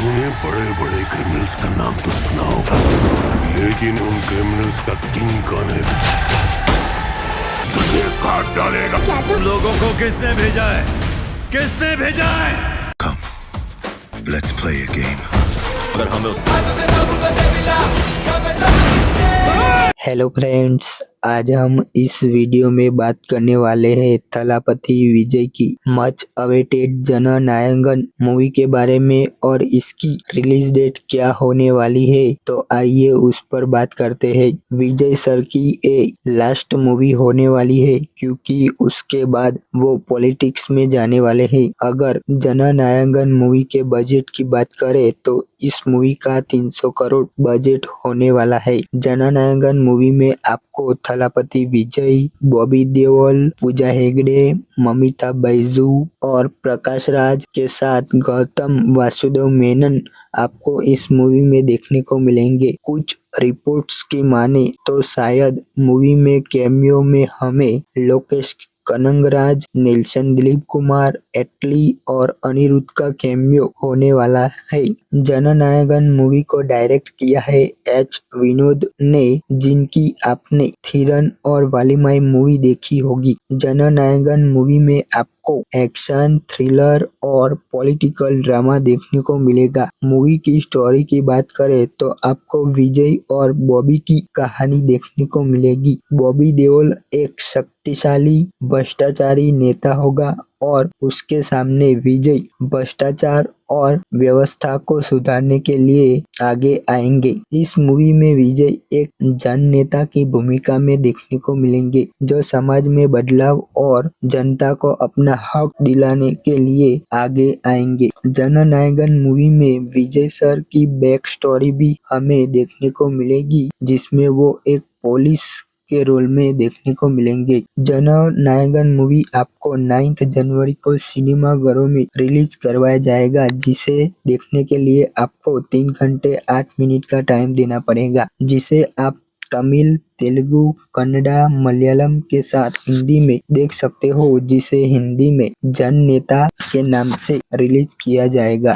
तूने बड़े बड़े क्रिमिनल्स का नाम तो सुना होगा, लेकिन उन क्रिमिनल्स का किंग कौन है तुझे काट डालेगा। क्या तुम लोगों को किसने भेजा है? किसने भेजा है? Come, let's play a game. अगर हमें उस हेलो फ्रेंड्स, आज हम इस वीडियो में बात करने वाले हैं थलापति विजय की मच अवेटेड जननायकन मूवी के बारे में और इसकी रिलीज डेट क्या होने वाली है। तो आइए उस पर बात करते हैं। विजय सर की ये लास्ट मूवी होने वाली है क्योंकि उसके बाद वो पॉलिटिक्स में जाने वाले हैं। अगर जननायकन मूवी के बजट की बात करें तो इस मूवी का 300 करोड़ बजट होने वाला है। जननायकन मूवी में आपको थलापति विजय, बॉबी देओल, पूजा हेगड़े, ममिता बैजू और प्रकाश राज के साथ गौतम वासुदेव मेनन आपको इस मूवी में देखने को मिलेंगे। कुछ रिपोर्ट्स की माने तो शायद मूवी में कैमियो में हमें लोकेश कनगराज, नेल्सन दिलीप कुमार, एटली और अनिरुद्ध का कैमियो होने वाला है। जननायकन मूवी को डायरेक्ट किया है एच विनोद ने, जिनकी आपने थिरन और वालीमाई मूवी देखी होगी। जननायकन मूवी में आपको एक्शन, थ्रिलर और पॉलिटिकल ड्रामा देखने को मिलेगा। मूवी की स्टोरी की बात करें तो आपको विजय और बॉबी की कहानी देखने को मिलेगी। बॉबी देओल एक शक्तिशाली भ्रष्टाचारी नेता होगा और उसके सामने विजय भ्रष्टाचार और व्यवस्था को सुधारने के लिए आगे आएंगे। इस मूवी में विजय एक जन नेता की भूमिका में देखने को मिलेंगे जो समाज में बदलाव और जनता को अपना हक दिलाने के लिए आगे आएंगे। जननायकन मूवी में विजय सर की बैक स्टोरी भी हमें देखने को मिलेगी, जिसमें वो एक पुलिस के रोल में देखने को मिलेंगे। जननायकन मूवी आपको 9 जनवरी को सिनेमाघरों में रिलीज करवाया जाएगा, जिसे देखने के लिए आपको 3 घंटे 8 मिनट का टाइम देना पड़ेगा, जिसे आप तमिल, तेलुगु, कन्नड़ा, मलयालम के साथ हिंदी में देख सकते हो, जिसे हिंदी में जन नेता के नाम से रिलीज किया जाएगा।